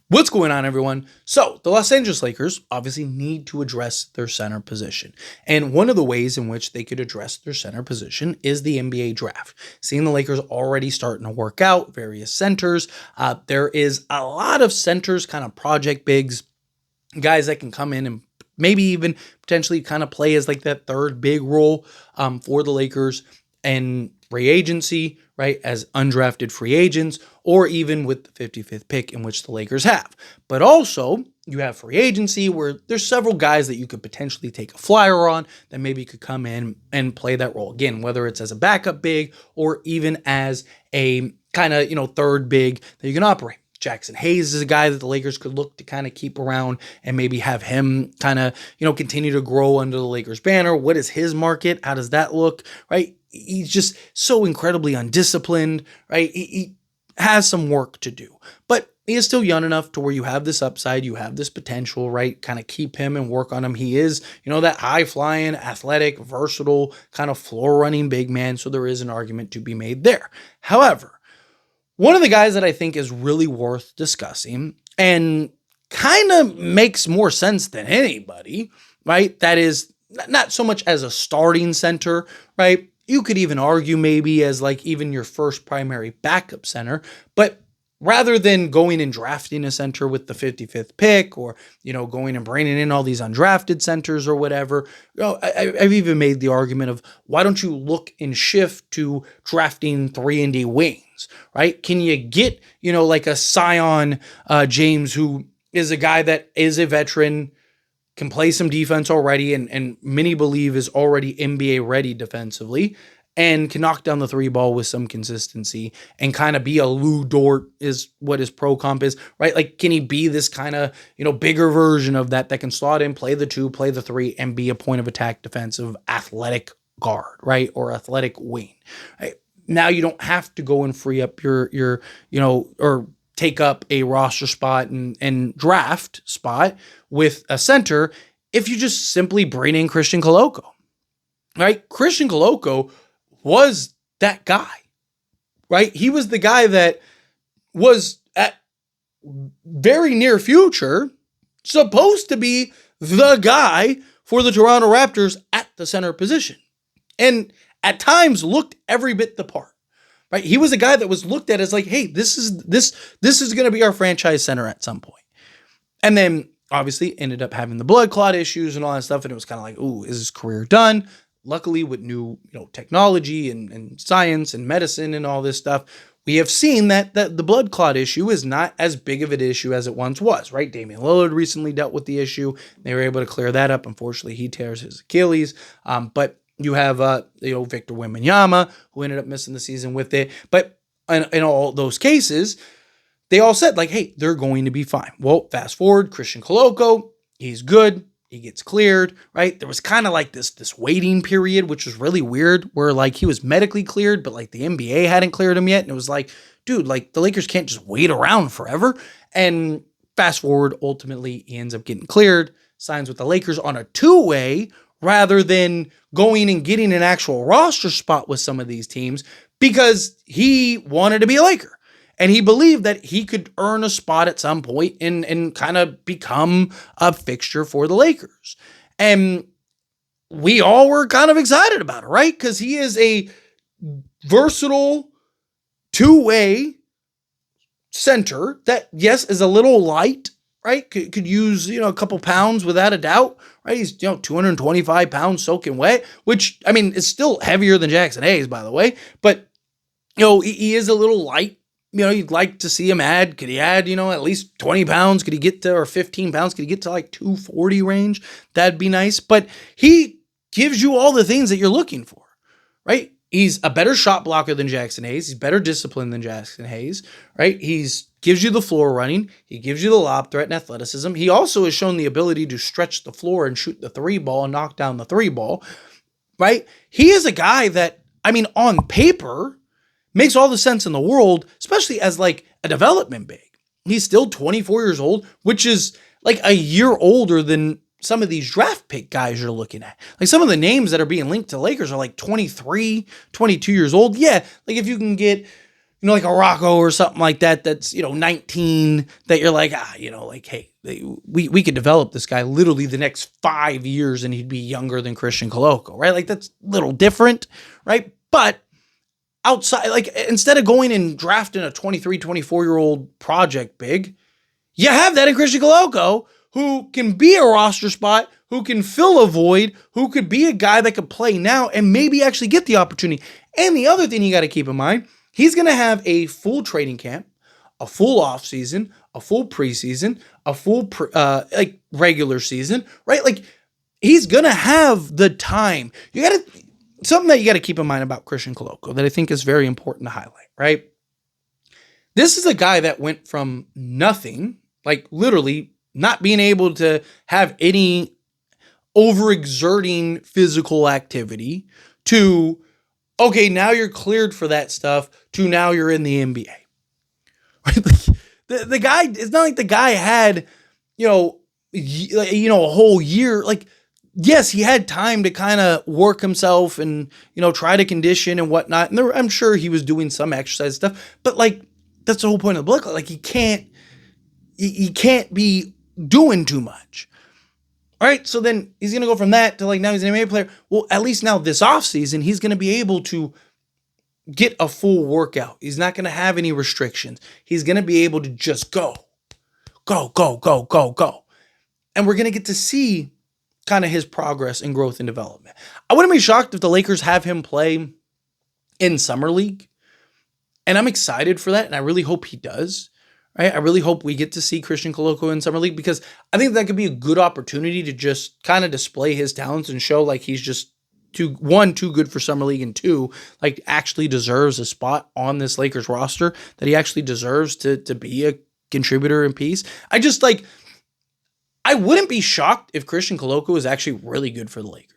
What's going on, everyone? So, the Los Angeles Lakers obviously need to address their center position. And one of the ways in which they could address their center position is the NBA draft. Seeing the Lakers already starting to work out various centers, there is a lot of centers, kind of project bigs, guys that can come in and maybe even potentially kind of play as like that third big role for the Lakers and free agency, right, as undrafted free agents, or even with the 55th pick in which the Lakers have. But also, you have free agency where there's several guys that you could potentially take a flyer on that maybe could come in and play that role. Again, whether it's as a backup big or even as a kind of, third big that you can operate. Jaxson Hayes is a guy that the Lakers could look to kind of keep around and maybe have him kind of, continue to grow under the Lakers banner. What is his market? How does that look? Right? He's just so incredibly undisciplined, right? He has some work to do, but he is still young enough to where you have this upside, you have this potential, right? Kind of keep him and work on him. He is, that high flying, athletic, versatile, kind of floor running big man. So there is an argument to be made there. However, one of the guys that I think is really worth discussing and kind of makes more sense than anybody, right? That is not so much as a starting center, right? You could even argue maybe as like even your first primary backup center, but rather than going and drafting a center with the 55th pick or, going and bringing in all these undrafted centers or whatever, I've even made the argument of why don't you look and shift to drafting 3-and-D wings, right? Can you get, like a Zion James, who is a guy that is a veteran, can play some defense already, and many believe is already NBA ready defensively, and can knock down the three ball with some consistency and kind of be a Lou Dort is what his pro comp is, right? Like, can he be this kind of, bigger version of that can slot in, play the 2, play the 3, and be a point of attack defensive athletic guard, right? Or athletic wing, right? Now you don't have to go and free up your or take up a roster spot and draft spot with a center if you just simply bring in Christian Koloko, right? Christian Koloko was that guy, right? He was the guy that was at very near future supposed to be the guy for the Toronto Raptors at the center position, and at times looked every bit the part. Right? He was a guy that was looked at as like, hey, this is going to be our franchise center at some point. And then obviously ended up having the blood clot issues and all that stuff. And it was kind of like, ooh, is his career done? Luckily, with new technology and science and medicine and all this stuff, we have seen that the blood clot issue is not as big of an issue as it once was, right? Damian Lillard recently dealt with the issue. They were able to clear that up. Unfortunately, he tears his Achilles. But you have, Victor Wembanyama, who ended up missing the season with it. But in all those cases, they all said, like, hey, they're going to be fine. Well, fast forward, Christian Koloko, he's good. He gets cleared, right? There was kind of like this waiting period, which was really weird, where like he was medically cleared, but like the NBA hadn't cleared him yet. And it was like, dude, like the Lakers can't just wait around forever. And fast forward, ultimately, he ends up getting cleared, signs with the Lakers on a 2-way, rather than going and getting an actual roster spot with some of these teams, because he wanted to be a Laker. And he believed that he could earn a spot at some point and kind of become a fixture for the Lakers. And we all were kind of excited about it, right? Because he is a versatile 2-way center that, yes, is a little light, right? Could use, a couple pounds without a doubt, right? He's, 225 pounds soaking wet, which, I mean, is still heavier than Jaxson Hayes, by the way. But, he is a little light. You'd like to see him add. Could he add, at least 20 pounds? Could he get to, or 15 pounds? Could he get to like 240 range? That'd be nice. But he gives you all the things that you're looking for, right? He's a better shot blocker than Jaxson Hayes. He's better disciplined than Jaxson Hayes, right? Gives you the floor running. He gives you the lob threat and athleticism. He also has shown the ability to stretch the floor and shoot the 3 ball and knock down the 3 ball, right? He is a guy that, I mean, on paper, makes all the sense in the world, especially as like a development big. He's still 24 years old, which is like a year older than some of these draft pick guys you're looking at. Like some of the names that are being linked to Lakers are like 23, 22 years old. Yeah, like if you can get, like a Rocco or something like that that's, 19, that you're like, like, hey, we could develop this guy literally the next 5 years and he'd be younger than Christian Koloko, right? Like, that's a little different, right? But outside, like, instead of going and drafting a 23, 24-year-old project big, you have that in Christian Koloko, who can be a roster spot, who can fill a void, who could be a guy that could play now and maybe actually get the opportunity. And the other thing you got to keep in mind, he's going to have a full training camp, a full offseason, a full preseason, a full regular season, right? Like, he's going to have the time. Something that you got to keep in mind about Christian Koloko that I think is very important to highlight, right? This is a guy that went from nothing, like literally not being able to have any overexerting physical activity, to, okay, now you're cleared for that stuff, to now you're in the NBA. Right? The guy, it's not like the guy had, a whole year. Like, yes, he had time to kind of work himself and, try to condition and whatnot. And I'm sure he was doing some exercise stuff, but like, that's the whole point of the book. Like, he can't be doing too much. All right, so then he's going to go from that to, like, now he's an NBA player. Well, at least now this offseason, he's going to be able to get a full workout. He's not going to have any restrictions. He's going to be able to just go. And we're going to get to see kind of his progress and growth and development. I wouldn't be shocked if the Lakers have him play in Summer League. And I'm excited for that, and I really hope he does. Right? I really hope we get to see Christian Koloko in Summer League, because I think that could be a good opportunity to just kind of display his talents and show like he's just too good for Summer League, and two, like actually deserves a spot on this Lakers roster, that he actually deserves to be a contributor in peace. I wouldn't be shocked if Christian Koloko is actually really good for the Lakers.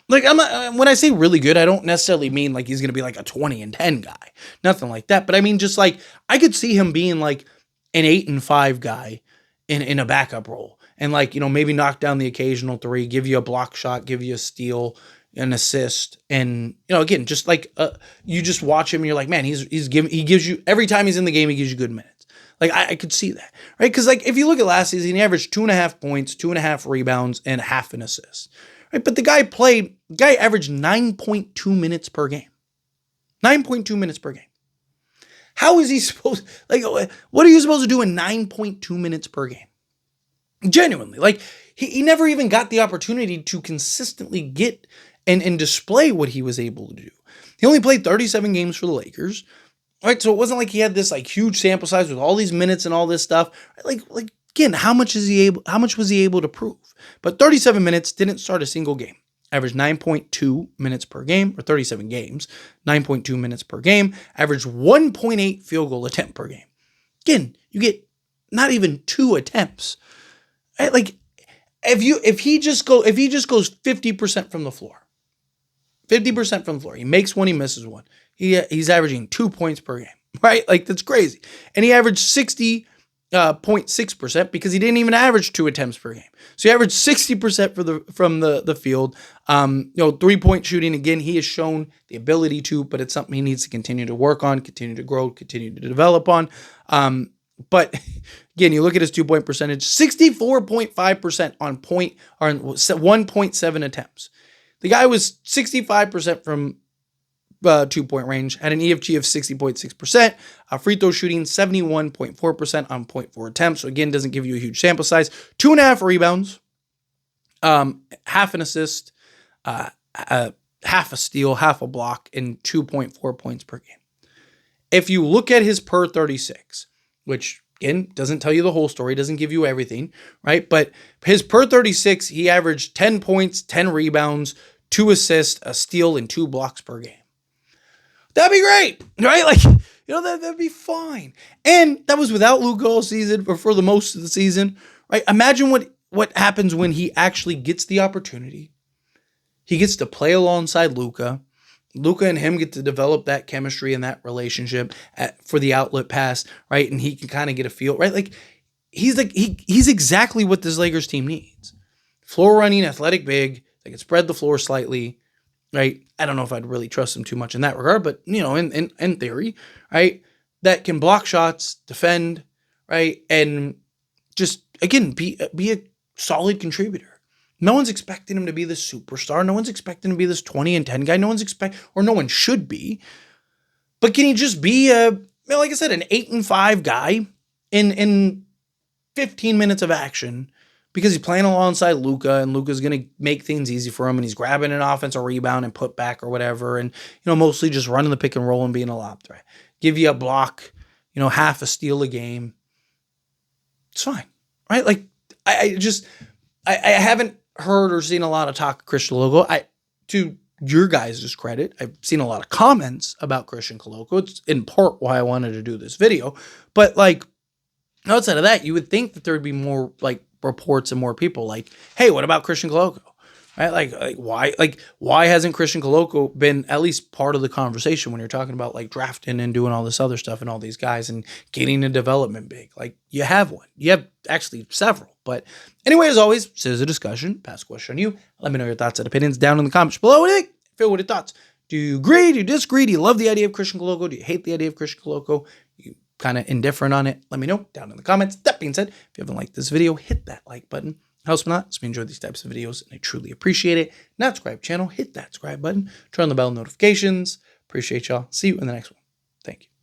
Like, when I say really good, I don't necessarily mean like he's going to be like a 20-10 guy. Nothing like that. But I mean, just like, I could see him being like an 8-5 guy in a backup role. And like, maybe knock down the occasional three, give you a block shot, give you a steal, an assist. And, again, just like, you just watch him and you're like, man, he gives you, every time he's in the game, he gives you good minutes. Like, I could see that, right? Because like, if you look at last season, he averaged 2.5 points, 2.5 rebounds, and half an assist. Right? But the guy averaged 9.2 minutes per game. 9.2 minutes per game. How is he supposed, like, what are you supposed to do in 9.2 minutes per game? Genuinely. Like, he never even got the opportunity to consistently get and display what he was able to do. He only played 37 games for the Lakers. Right? So it wasn't like he had this like huge sample size with all these minutes and all this stuff. Like again, how much was he able to prove? But 37 minutes, didn't start a single game. Averaged 9.2 minutes per game, or 37 games, 9.2 minutes per game. Averaged 1.8 field goal attempt per game. Again, you get not even 2 attempts. Right? Like, if he just goes 50% from the floor, 50% from the floor, he makes one, he misses one. He's averaging 2 points per game. Right? Like, that's crazy. And he averaged 0.6% because he didn't even average 2 attempts per game. So he averaged 60% from the field. 3-point shooting, again, he has shown the ability to, but it's something he needs to continue to work on, continue to grow, continue to develop on. But again, you look at his 2-point percentage, 64.5% on 1.7 attempts. The guy was 65% from 2-point range, had an EFG of 60.6%, free throw shooting 71.4% on 0.4 attempts. So again, doesn't give you a huge sample size. 2.5 rebounds, half an assist, half a steal, half a block, and 2.4 points per game. If you look at his per 36, which again doesn't tell you the whole story, doesn't give you everything, right? But his per 36, he averaged 10 points, 10 rebounds, 2 assists, a steal, and 2 blocks per game. That'd be great, right? Like, that'd be fine. And that was without Luka all season, or for the most of the season, right? Imagine what happens when he actually gets the opportunity. He gets to play alongside Luka. Luka and him get to develop that chemistry and that relationship for the outlet pass, right? And he can kind of get a feel, right? Like, he's exactly what this Lakers team needs. Floor running, athletic big, that can spread the floor slightly, right? I don't know if I'd really trust him too much in that regard, but in theory, right? That can block shots, defend, right? And just again be a solid contributor. No one's expecting him to be this superstar. No one's expecting him to be this 20 and 10 guy. No one should be. But can he just be like I said, an 8 and 5 guy in 15 minutes of action because he's playing alongside Luka and Luka's going to make things easy for him and he's grabbing an offensive rebound and put back or whatever. And, mostly just running the pick and roll and being a lob threat. Give you a block, half a steal a game. It's fine, right? Like I haven't heard or seen a lot of talk of Christian Koloko. To your guys' credit, I've seen a lot of comments about Christian Koloko. It's in part why I wanted to do this video. But like outside of that, you would think that there would be more like reports and more people like, hey, what about Christian Koloko? Right? Like why hasn't Christian Koloko been at least part of the conversation when you're talking about like drafting and doing all this other stuff and all these guys and getting a development big? Like you have one. You have actually several. But anyway, as always, this is a discussion. Pass the question on you. Let me know your thoughts and opinions down in the comments below. What do you think? Feel what your thoughts. Do you agree? Do you disagree? Do you love the idea of Christian Koloko? Do you hate the idea of Christian Koloko? You kind of indifferent on it? Let me know down in the comments. That being said, if you haven't liked this video, hit that like button. Helps me not. So we enjoy these types of videos and I truly appreciate it. Not subscribe channel, hit that subscribe button, turn on the bell notifications. Appreciate y'all. See you in the next one. Thank you.